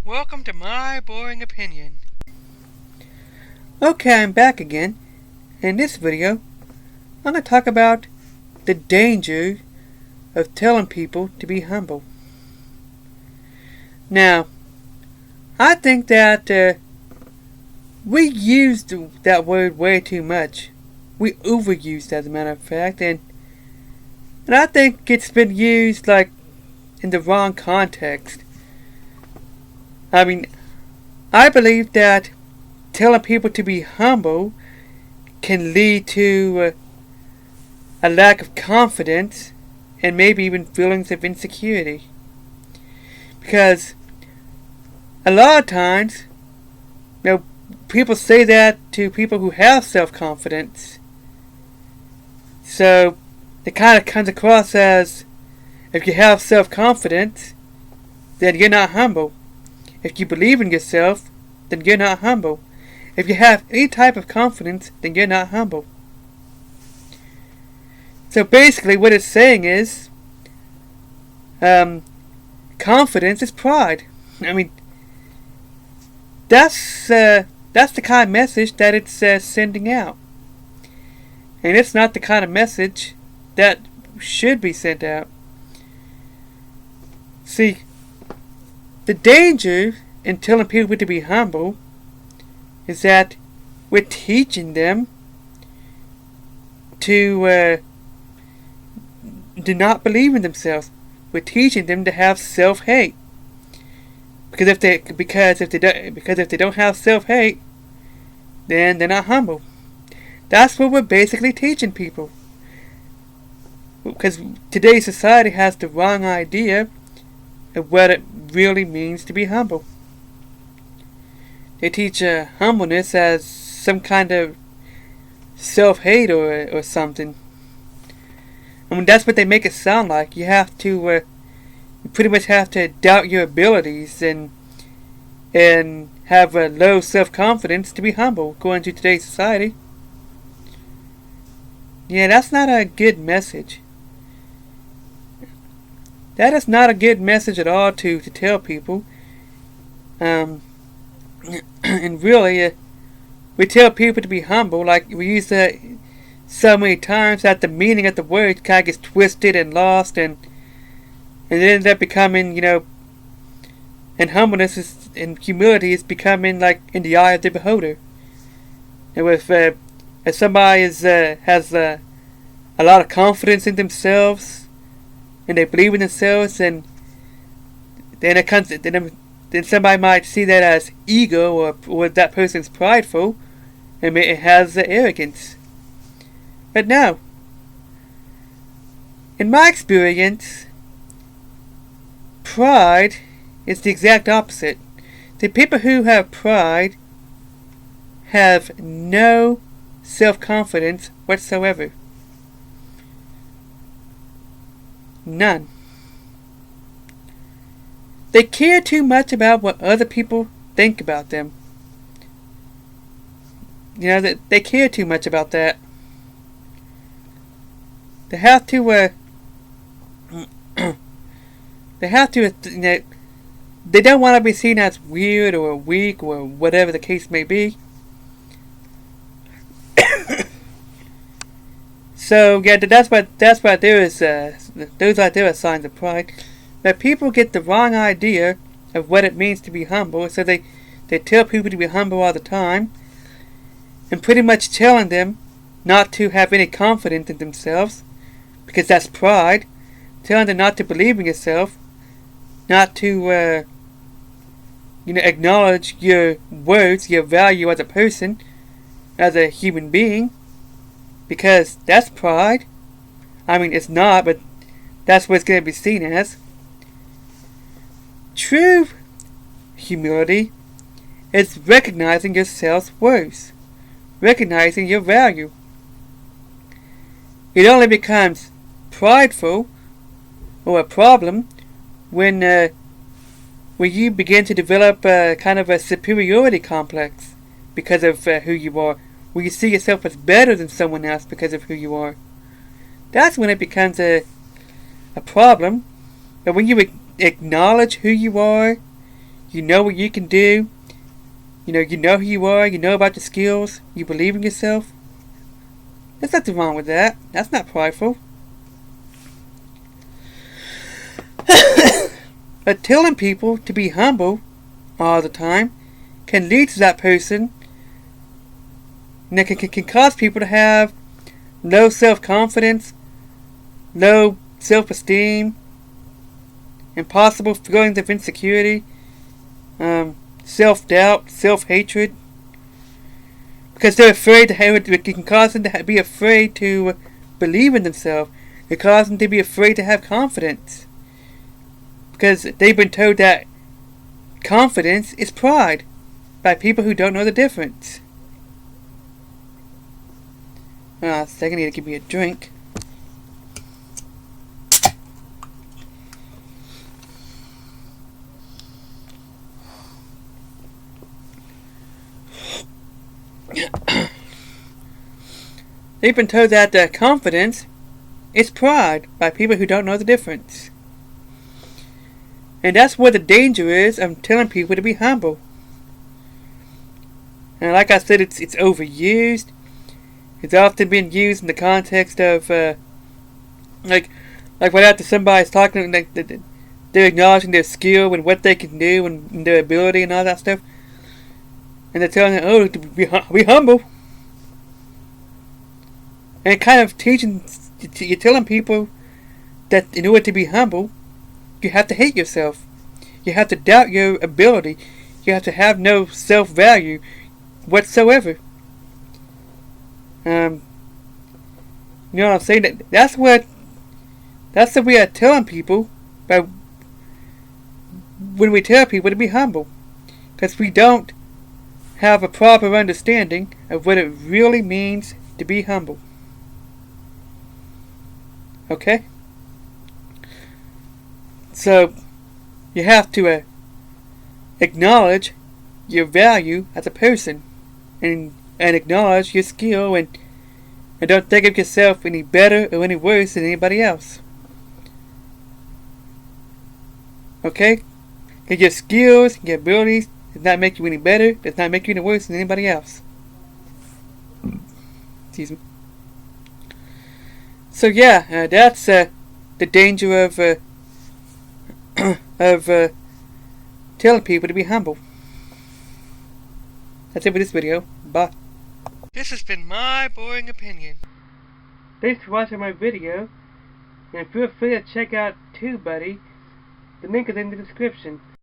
Welcome to my boring opinion. Okay, I'm back again. In this video, I'm going to talk about the danger of telling people to be humble. Now, I think that we used that word way too much. We overused, as a matter of fact, and I think it's been used like in the wrong context. I believe that telling people to be humble can lead to a lack of confidence and maybe even feelings of insecurity. Because a lot of times, people say that to people who have self-confidence. So it kind of comes across as, if you have self-confidence, then you're not humble. If you believe in yourself, then you're not humble. If you have any type of confidence, then you're not humble. So basically what it's saying is, confidence is pride. That's the kind of message that it's sending out. And it's not the kind of message that should be sent out. See, the danger in telling people to be humble is that we're teaching them to do not believe in themselves. We're teaching them to have self-hate. Because if they don't have self-hate, then they're not humble. That's what we're basically teaching people. Because today's society has the wrong idea of what it really means to be humble. They teach humbleness as some kind of self-hate or something. That's what they make it sound like. You you pretty much have to doubt your abilities and have a low self-confidence to be humble, according to today's society. Yeah, that's not a good message. That is not a good message at all to tell people. And really, we tell people to be humble, like we use that so many times that the meaning of the word kind of gets twisted and lost, and it ends up becoming, and humbleness and humility is becoming like in the eye of the beholder. And if somebody has a lot of confidence in themselves, and they believe in themselves, and then somebody might see that as ego, or that person's prideful, and it has arrogance. But no. In my experience, pride is the exact opposite. The people who have pride have no self-confidence whatsoever. None. They care too much about what other people think about them. They care too much about that. They have to, they don't want to be seen as weird or weak or whatever the case may be. So yeah, that's what there is. Those are there are signs of pride. But people get the wrong idea of what it means to be humble, so they tell people to be humble all the time, and pretty much telling them not to have any confidence in themselves, because that's pride. Telling them not to believe in yourself, not to acknowledge your words, your value as a person, as a human being. Because that's pride. It's not, but that's what it's going to be seen as. True humility is recognizing your self-worth, recognizing your value. It only becomes prideful or a problem when you begin to develop kind of a superiority complex because of who you are, where you see yourself as better than someone else because of who you are. That's when it becomes a problem. But when you acknowledge who you are, you know what you can do, you know who you are, you know about your skills, you believe in yourself. There's nothing wrong with that. That's not prideful. But telling people to be humble all the time can lead to that person, and it can cause people to have low self-confidence, low self-esteem, impossible feelings of insecurity, self-doubt, self-hatred, because they're afraid to have it. It can cause them to be afraid to believe in themselves. It causes them to be afraid to have confidence, because they've been told that confidence is pride by people who don't know the difference. A second, I need to give me a drink. They've been told that confidence is pride by people who don't know the difference. And that's where the danger is of telling people to be humble. And like I said, it's overused. It's often been used in the context of like when after somebody's talking, like they're acknowledging their skill and what they can do and their ability and all that stuff, and they're telling them, "Oh, to be humble." And it kind of you're telling people that in order to be humble, you have to hate yourself. You have to doubt your ability. You have to have no self-value whatsoever. You know what I'm saying? That's the way of telling people, when we tell people to be humble, because we don't have a proper understanding of what it really means to be humble. Okay? So, you have to acknowledge your value as a person, and acknowledge your skill, and don't think of yourself any better or any worse than anybody else. Okay? And your skills, your abilities does not make you any better, does not make you any worse than anybody else. Excuse me. So yeah, that's the danger of telling people to be humble. That's it for this video. Bye. This has been my boring opinion. Thanks for watching my video, and feel free to check out TubeBuddy. The link is in the description.